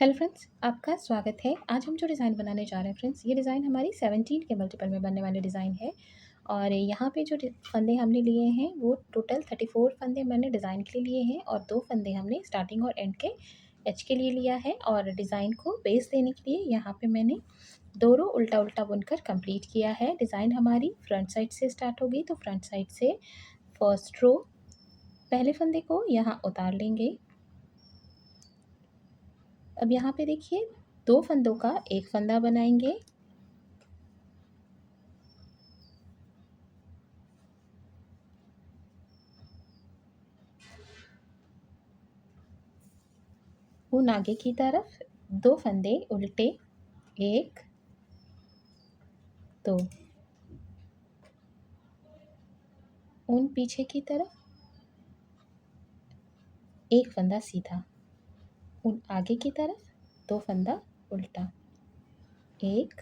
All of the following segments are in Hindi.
हेलो फ्रेंड्स, आपका स्वागत है। आज हम जो डिज़ाइन बनाने जा रहे हैं फ्रेंड्स, ये डिज़ाइन हमारी 17 के मल्टीपल में बनने वाले डिज़ाइन है। और यहाँ पे जो फंदे हमने लिए हैं वो टोटल 34 फंदे मैंने डिज़ाइन के लिए लिए हैं और 2 फंदे हमने स्टार्टिंग और एंड के एज के लिए लिया है। और डिज़ाइन को बेस देने के लिए यहाँ पे मैंने 2 रो उल्टा उल्टा बुनकर कंप्लीट किया है। डिज़ाइन हमारी फ्रंट साइड से स्टार्ट होगी, तो फ्रंट साइड से फर्स्ट रो पहले फंदे को यहाँ उतार लेंगे। अब यहाँ पे देखिए 2 फंदों का एक फंदा बनाएंगे। ऊन आगे की तरफ 2 फंदे उल्टे, 1 2। ऊन पीछे की तरफ 1 फंदा सीधा। ऊन आगे की तरफ 2 फंदा उल्टा, 1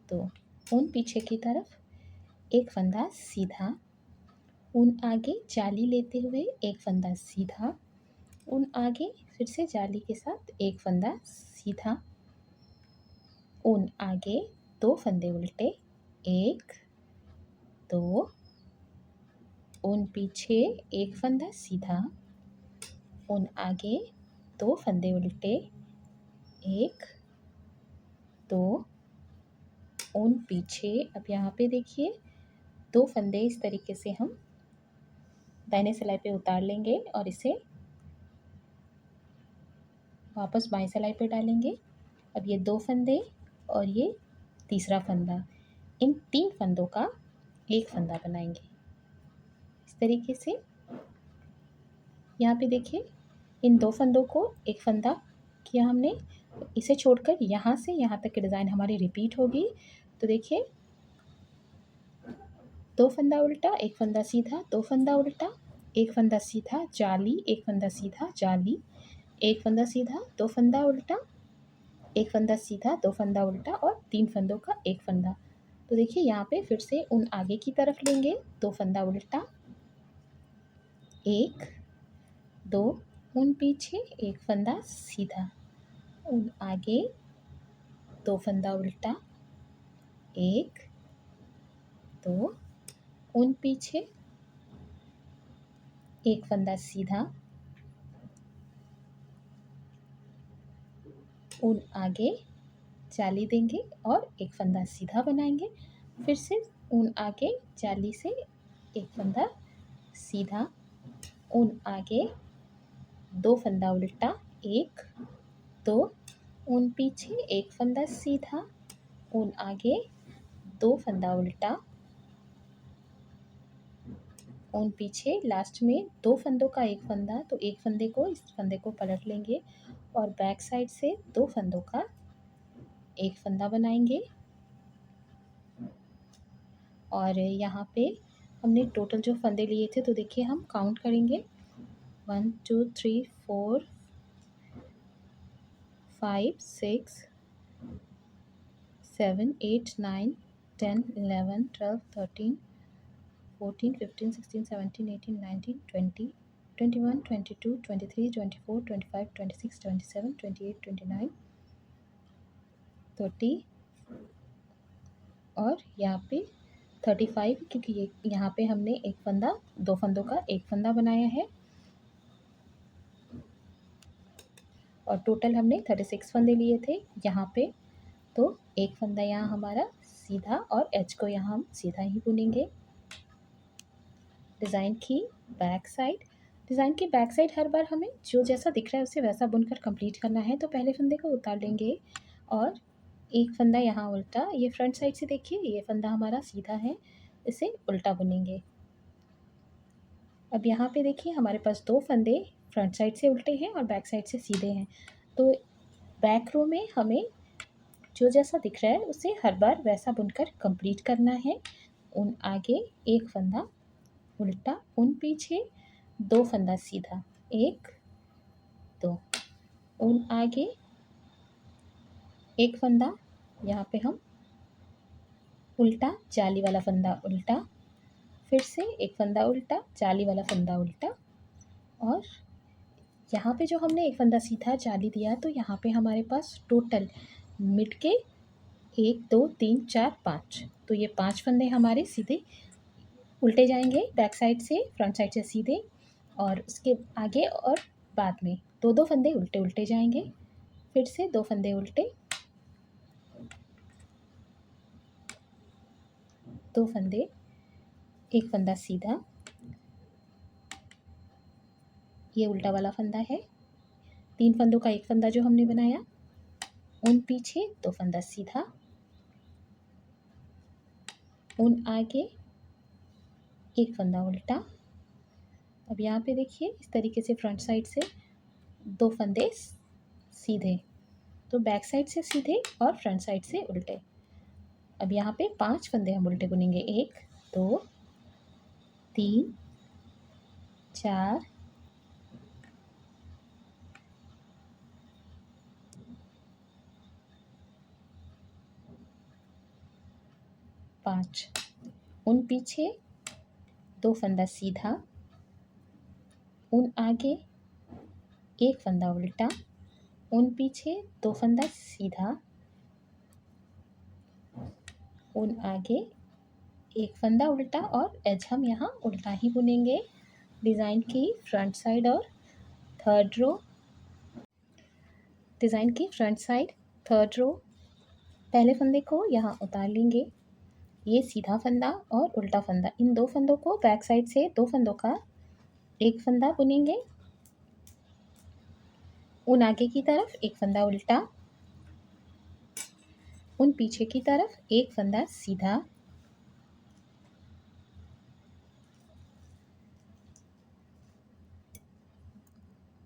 2। ऊन पीछे की तरफ 1 फंदा सीधा। ऊन आगे जाली लेते हुए 1 फंदा सीधा। ऊन आगे फिर से जाली के साथ 1 फंदा सीधा। ऊन आगे 2 फंदे उल्टे, 1 2। ऊन पीछे 1 फंदा सीधा। ऊन आगे 2 फंदे उल्टे, 1 2। ऊन पीछे, अब यहाँ पे देखिए 2 फंदे इस तरीके से हम दाहिने सिलाई पे उतार लेंगे और इसे वापस बाएं सिलाई पे डालेंगे। अब ये 2 फंदे और ये तीसरा फंदा, इन 3 फंदों का एक फंदा बनाएंगे इस तरीके से। यहाँ पे देखिए इन 2 फंदों को एक फंदा किया हमने, इसे छोड़कर यहाँ से यहाँ तक की डिज़ाइन हमारी रिपीट होगी। तो देखिए 2 फंदा उल्टा, 1 फंदा सीधा, 2 फंदा उल्टा, 1 फंदा सीधा, जाली, 1 फंदा सीधा, जाली, 1 फंदा सीधा, 2 फंदा उल्टा, 1 फंदा सीधा, 2 फंदा उल्टा और 3 फंदों का एक फंदा। तो देखिए यहाँ पे फिर से ऊन आगे की तरफ लेंगे, 2 फंदा उल्टा, 1 2। ऊन पीछे 1 फंदा सीधा। ऊन आगे 2 फंदा उल्टा, 1 2। ऊन पीछे 1 फंदा सीधा। ऊन आगे जाली देंगे और 1 फंदा सीधा बनाएंगे। फिर से ऊन आगे जाली से 1 फंदा सीधा। ऊन आगे 2 फंदा उल्टा, 1 2। ऊन पीछे 1 फंदा सीधा। ऊन आगे 2 फंदा उल्टा। ऊन पीछे लास्ट में 2 फंदों का एक फंदा, तो एक फंदे को इस फंदे को पलट लेंगे और बैक साइड से 2 फंदों का एक फंदा बनाएंगे। और यहाँ पे हमने टोटल जो फंदे लिए थे तो देखिए हम काउंट करेंगे 1 2 3 4 5 6 7 8 9 10 11 12 13 14 15 16 17 18 19 20 21 22 23 24 25 26 27 28 29 30 और यहाँ पे 35, क्योंकि ये यहाँ पे हमने एक फंदा 2 फंदों का एक फंदा बनाया है। और टोटल हमने 36 फंदे लिए थे यहाँ पे। तो एक फंदा यहाँ हमारा सीधा और एज को यहाँ हम सीधा ही बुनेंगे। डिज़ाइन की बैक साइड, डिज़ाइन की बैक साइड हर बार हमें जो जैसा दिख रहा है उसे वैसा बुनकर कंप्लीट करना है। तो पहले फंदे को उतार लेंगे और एक फंदा यहाँ उल्टा, ये फ्रंट साइड से देखिए ये फंदा हमारा सीधा है, इसे उल्टा बुनेंगे। अब यहाँ पे देखिए हमारे पास 2 फंदे फ्रंट साइड से उल्टे हैं और बैक साइड से सीधे हैं। तो बैक रो में हमें जो जैसा दिख रहा है उसे हर बार वैसा बुनकर कंप्लीट करना है। ऊन आगे 1 फंदा उल्टा, ऊन पीछे 2 फंदा सीधा, 1 2। ऊन आगे 1 फंदा, यहाँ पे हम उल्टा, जाली वाला फंदा उल्टा, फिर से 1 फंदा उल्टा, जाली वाला फंदा उल्टा और यहाँ पे जो हमने एक फंदा सीधा जाली दिया तो यहाँ पे हमारे पास टोटल मिड के 1 2 3 4 5, तो ये 5 फंदे हमारे सीधे उल्टे जाएंगे बैक साइड से, फ्रंट साइड से सीधे, और उसके आगे और बाद में दो दो फंदे उल्टे उल्टे जाएंगे। फिर से 2 फंदे उल्टे, 2 फंदे, 1 फंदा सीधा, ये उल्टा वाला फंदा है। 3 फंदों का 1 फंदा जो हमने बनाया, उन पीछे 2 फंदा सीधा, उन आगे 1 फंदा उल्टा। अब यहाँ पे देखिए इस तरीके से फ्रंट साइड से 2 फंदे सीधे, तो बैक साइड से सीधे और फ्रंट साइड से उल्टे। अब यहाँ पे 5 फंदे हम उल्टे बुनेंगे, 1 2 3 4 5, उन पीछे 2 फंदा सीधा, उन आगे 1 फंदा उल्टा, उन पीछे 2 फंदा सीधा, उन आगे 1 फंदा उल्टा, और एज हम यहाँ उल्टा ही बुनेंगे डिज़ाइन की फ्रंट साइड और थर्ड रो। डिज़ाइन की फ्रंट साइड थर्ड रो, पहले फंदे को यहाँ उतार लेंगे, ये सीधा फंदा और उल्टा फंदा, इन 2 फंदों को बैक साइड से 2 फंदों का 1 फंदा बुनेंगे, उन आगे की तरफ 1 फंदा उल्टा, उन पीछे की तरफ 1 फंदा सीधा,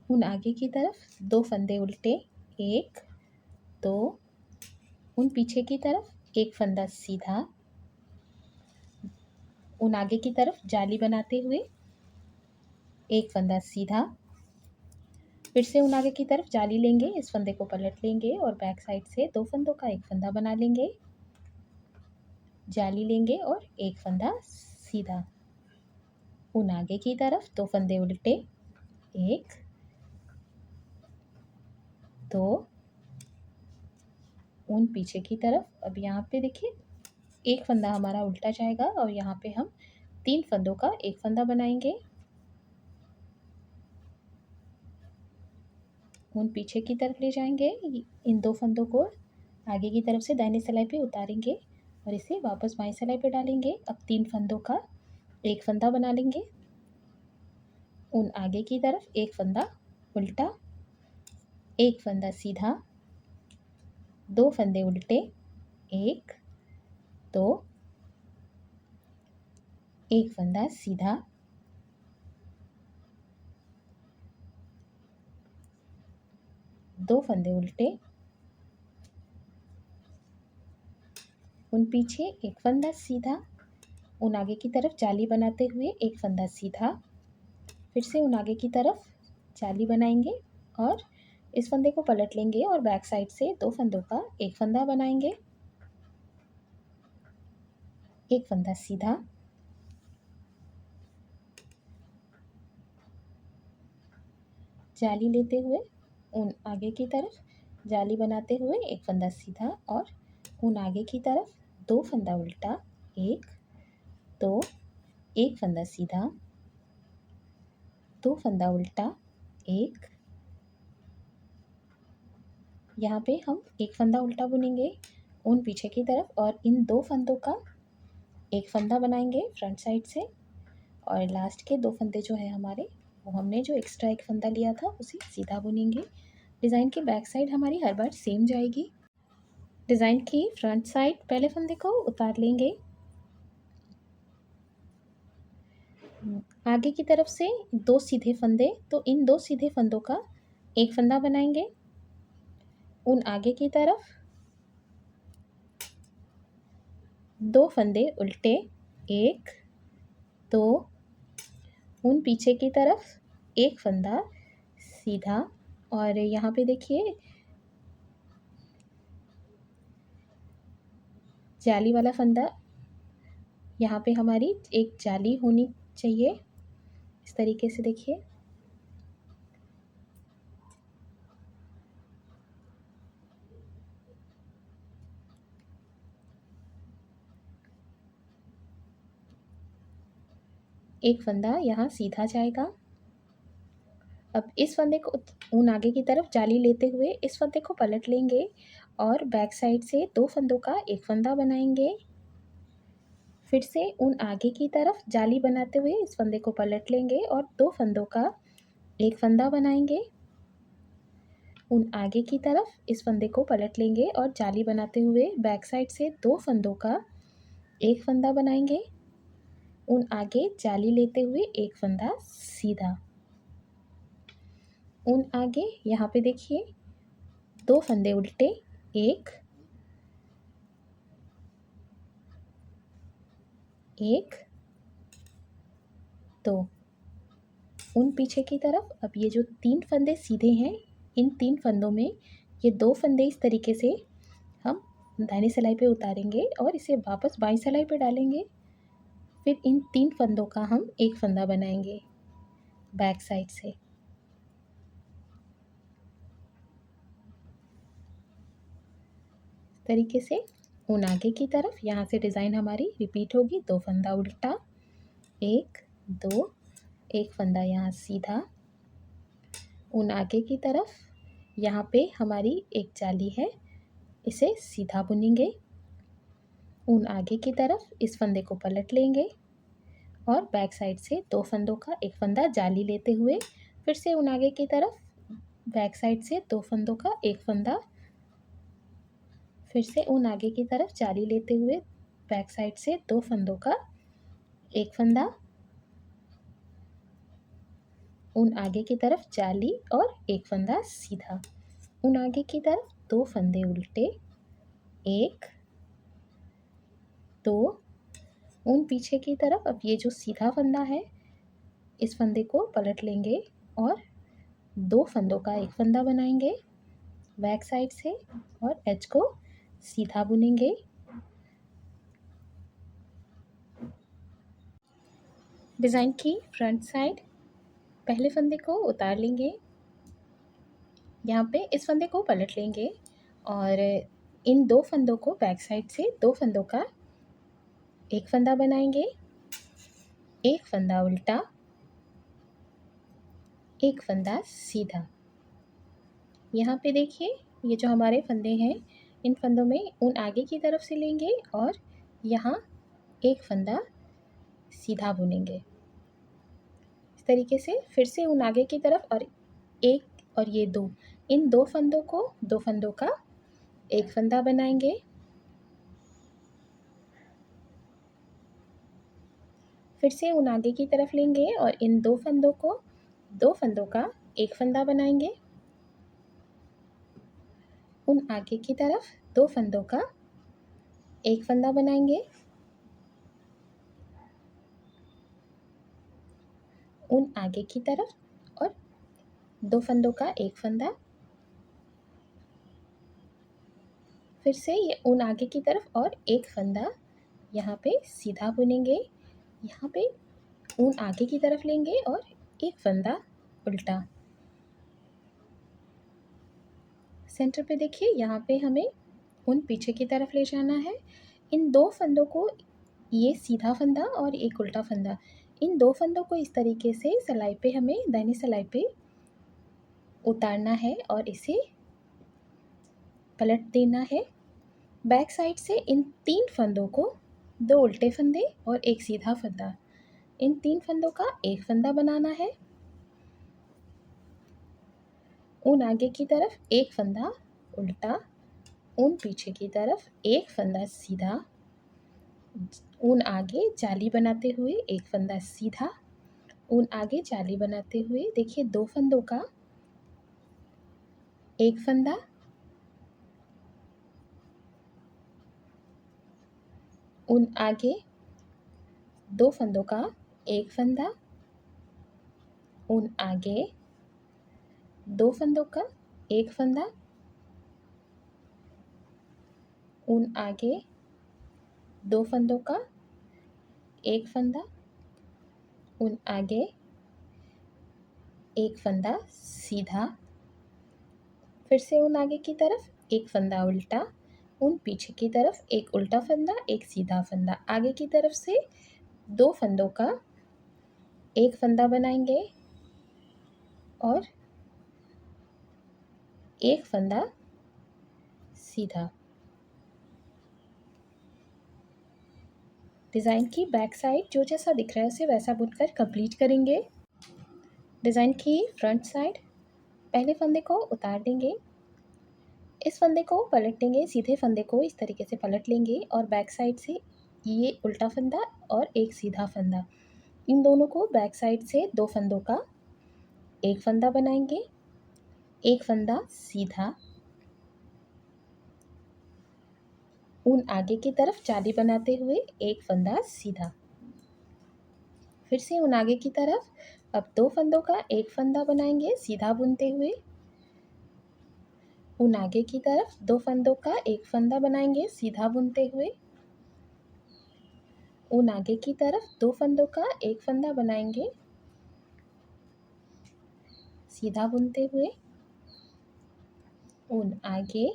उन आगे की तरफ 2 फंदे उल्टे, 1 2, उन पीछे की तरफ 1 फंदा सीधा, उन आगे की तरफ जाली बनाते हुए 1 फंदा सीधा, फिर से उन आगे की तरफ जाली लेंगे, इस फंदे को पलट लेंगे और बैक साइड से 2 फंदों का 1 फंदा बना लेंगे, जाली लेंगे और 1 फंदा सीधा, उन आगे की तरफ 2 फंदे उल्टे, 1 2, उन पीछे की तरफ। अब यहाँ पे देखिए 1 फंदा हमारा उल्टा जाएगा और यहाँ पे हम 3 फंदों का 1 फंदा बनाएंगे, उन पीछे की तरफ ले जाएंगे, इन 2 फंदों को आगे की तरफ से दाहिने सिलाई पे उतारेंगे और इसे वापस बाएं सिलाई पे डालेंगे। अब 3 फंदों का 1 फंदा बना लेंगे, उन आगे की तरफ 1 फंदा उल्टा, 1 फंदा सीधा, 2 फंदे उल्टे, 1 2, 1 फंदा सीधा, 2 फंदे उल्टे, उन पीछे 1 फंदा सीधा, उन आगे की तरफ जाली बनाते हुए 1 फंदा सीधा, फिर से उन आगे की तरफ जाली बनाएंगे और इस फंदे को पलट लेंगे और बैक साइड से 2 फंदों का 1 फंदा बनाएंगे, 1 फंदा सीधा, जाली लेते हुए उन आगे की तरफ जाली बनाते हुए 1 फंदा सीधा और उन आगे की तरफ 2 फंदा उल्टा, 1 2, 1 फंदा सीधा, 2 फंदा उल्टा, 1, यहाँ पे हम 1 फंदा उल्टा बुनेंगे उन पीछे की तरफ और इन 2 फंदों का 1 फंदा बनाएंगे फ्रंट साइड से, और लास्ट के 2 फंदे जो है हमारे, वो हमने जो एक्स्ट्रा 1 फंदा लिया था उसे सीधा बुनेंगे। डिज़ाइन की बैक साइड हमारी हर बार सेम जाएगी। डिज़ाइन की फ्रंट साइड पहले फंदे को उतार लेंगे, आगे की तरफ से 2 सीधे फंदे, तो इन 2 सीधे फंदों का 1 फंदा बनाएंगे, उन आगे की तरफ 2 फंदे उल्टे, 1 2, उन पीछे की तरफ 1 फंदा सीधा, और यहाँ पे देखिए जाली वाला फंदा, यहाँ पे हमारी एक जाली होनी चाहिए, इस तरीके से देखिए एक फंदा यहाँ सीधा जाएगा। अब इस फंदे को ऊन आगे की तरफ जाली लेते हुए इस फंदे को पलट लेंगे और बैक साइड से 2 फंदों का एक फंदा बनाएंगे। फिर से ऊन आगे की तरफ जाली बनाते हुए इस फंदे को पलट लेंगे और 2 फंदों का एक फंदा बनाएंगे। ऊन आगे की तरफ इस फंदे को पलट लेंगे और जाली बनाते हुए बैक साइड से 2 फंदों का एक फंदा बनाएंगे। ऊन आगे जाली लेते हुए एक फंदा सीधा। ऊन आगे यहाँ पे देखिए 2 फंदे उल्टे, 1 1 2। ऊन पीछे की तरफ। अब ये जो 3 फंदे सीधे हैं, इन 3 फंदों में ये 2 फंदे इस तरीके से हम दाहिनी सिलाई पे उतारेंगे और इसे वापस बाईं सिलाई पे डालेंगे। फिर इन 3 फंदों का हम एक फंदा बनाएंगे बैक साइड से। इस तरीके से ऊन आगे की तरफ यहाँ से डिज़ाइन हमारी रिपीट होगी। 2 फंदा उल्टा, 1 2, एक फंदा यहाँ सीधा। ऊन आगे की तरफ यहाँ पे हमारी एक जाली है, इसे सीधा बुनेंगे। ऊन आगे की तरफ इस फंदे को पलट लेंगे और बैक साइड से 2 फंदों का एक फंदा जाली लेते हुए फिर से ऊन आगे की तरफ बैक साइड से 2 फंदों का एक फंदा, फिर से ऊन आगे की तरफ जाली लेते हुए बैक साइड से 2 फंदों का एक फंदा, ऊन आगे की तरफ जाली और एक फंदा सीधा। ऊन आगे की तरफ 2 फंदे उल्टे, 1 2। ऊन पीछे की तरफ अब ये जो सीधा फंदा है इस फंदे को पलट लेंगे और 2 फंदों का एक फंदा बनाएंगे बैक साइड से और एज को सीधा बुनेंगे। डिज़ाइन की फ्रंट साइड पहले फंदे को उतार लेंगे, यहाँ पे इस फंदे को पलट लेंगे और इन 2 फंदों को बैक साइड से 2 फंदों का एक फंदा बनाएंगे, एक फंदा उल्टा, एक फंदा सीधा। यहाँ पे देखिए ये जो हमारे फंदे हैं इन फंदों में ऊन आगे की तरफ से लेंगे और यहाँ एक फंदा सीधा बुनेंगे इस तरीके से। फिर से ऊन आगे की तरफ और एक और ये 2, इन 2 फंदों को 2 फंदों का एक फंदा बनाएंगे। फिर से ऊन आगे की तरफ लेंगे और इन 2 फंदों को 2 फंदों का एक फंदा बनाएंगे। ऊन आगे की तरफ 2 फंदों का एक फंदा बनाएंगे। ऊन आगे की तरफ और 2 फंदों का एक फंदा। फिर से ये ऊन आगे की तरफ और एक फंदा यहाँ पे सीधा बुनेंगे। यहाँ पे ऊन आगे की तरफ लेंगे और एक फंदा उल्टा। सेंटर पे देखिए यहाँ पे हमें ऊन पीछे की तरफ ले जाना है। इन 2 फंदों को, ये सीधा फंदा और एक उल्टा फंदा, इन 2 फंदों को इस तरीके से सिलाई पे हमें दाहिनी सिलाई पे उतारना है और इसे पलट देना है। बैक साइड से इन 3 फंदों को 2 उल्टे फंदे और एक सीधा फंदा, इन 3 फंदों का एक फंदा बनाना है। ऊन आगे की तरफ एक फंदा उल्टा, ऊन पीछे की तरफ एक फंदा सीधा, ऊन आगे जाली बनाते हुए एक फंदा सीधा, ऊन आगे जाली बनाते हुए देखिए 2 फंदों का एक फंदा, ऊन आगे 2 फंदों का एक फंदा, ऊन आगे 2 फंदों का एक फंदा, ऊन आगे 2 फंदों का एक फंदा, ऊन आगे एक फंदा सीधा। फिर से ऊन आगे की तरफ एक फंदा उल्टा, ऊन पीछे की तरफ एक उल्टा फंदा एक सीधा फंदा, आगे की तरफ से 2 फंदों का एक फंदा बनाएंगे और एक फंदा सीधा। डिज़ाइन की बैक साइड जो जैसा दिख रहा है उसे वैसा बुनकर कंप्लीट करेंगे। डिज़ाइन की फ्रंट साइड पहले फंदे को उतार देंगे, इस फंदे को पलट देंगे, सीधे फंदे को इस तरीके से पलट लेंगे और बैक साइड से ये उल्टा फंदा और एक सीधा फंदा, इन दोनों को बैक साइड से दो फंदों का एक फंदा बनाएंगे, एक फंदा सीधा, ऊन आगे की तरफ जाली बनाते हुए एक फंदा सीधा, फिर से ऊन आगे की तरफ। अब दो फंदों का एक फंदा बनाएंगे सीधा बुनते हुए, ऊन आगे की तरफ दो फंदों का एक फंदा बनाएंगे सीधा बुनते हुए, ऊन आगे की तरफ दो फंदों का एक फंदा बनाएंगे सीधा बुनते हुए, ऊन आगे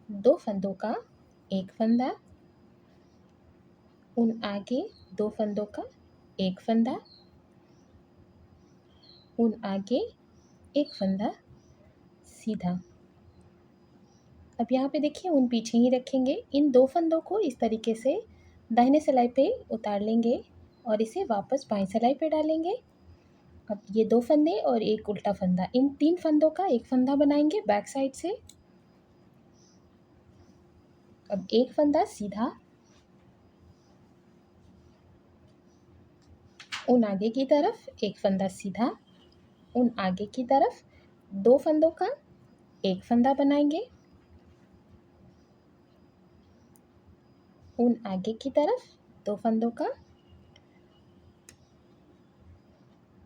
दो फंदों का एक फंदा, ऊन आगे दो फंदों का एक फंदा, ऊन आगे एक फंदा सीधा। अब यहाँ पे देखिए ऊन पीछे ही रखेंगे, इन दो फंदों को इस तरीके से दाहिने सिलाई पे उतार लेंगे और इसे वापस बाएं सिलाई पे डालेंगे। अब ये दो फंदे और एक उल्टा फंदा, इन तीन फंदों का एक फंदा बनाएंगे बैक साइड से। अब एक फंदा सीधा, ऊन आगे की तरफ एक फंदा सीधा, ऊन आगे की तरफ दो फंदों का एक फंदा बनाएंगे, ऊन आगे की तरफ दो फंदों का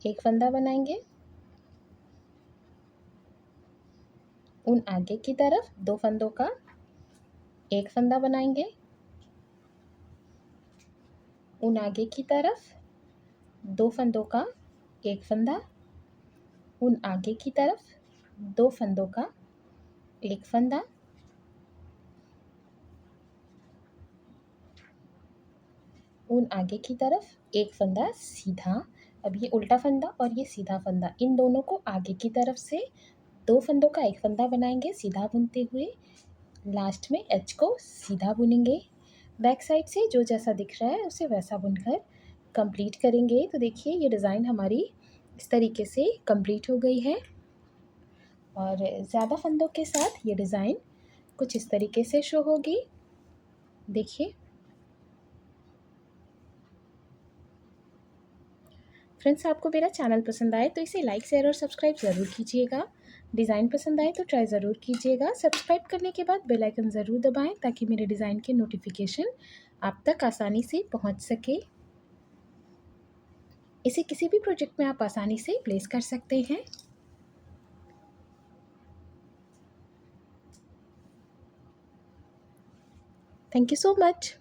एक फंदा बनाएंगे, ऊन आगे की तरफ दो फंदों का एक फंदा बनाएंगे, ऊन आगे की तरफ दो फंदों का एक फंदा, ऊन आगे की तरफ दो फंदों का एक फंदा, ऊन आगे की तरफ एक फंदा सीधा। अब ये उल्टा फंदा और ये सीधा फंदा, इन दोनों को आगे की तरफ से दो फंदों का एक फंदा बनाएंगे सीधा बुनते हुए, लास्ट में एच को सीधा बुनेंगे। बैक साइड से जो जैसा दिख रहा है उसे वैसा बुनकर कंप्लीट करेंगे। तो देखिए ये डिज़ाइन हमारी इस तरीके से कंप्लीट हो गई है और ज़्यादा फंदों के साथ ये डिज़ाइन कुछ इस तरीके से शो होगी। देखिए फ्रेंड्स, आपको मेरा चैनल पसंद आए तो इसे लाइक शेयर और सब्सक्राइब ज़रूर कीजिएगा। डिज़ाइन पसंद आए तो ट्राई ज़रूर कीजिएगा। सब्सक्राइब करने के बाद बेल आइकन ज़रूर दबाएं ताकि मेरे डिज़ाइन के नोटिफिकेशन आप तक आसानी से पहुंच सके। इसे किसी भी प्रोजेक्ट में आप आसानी से प्लेस कर सकते हैं। Thank you so much.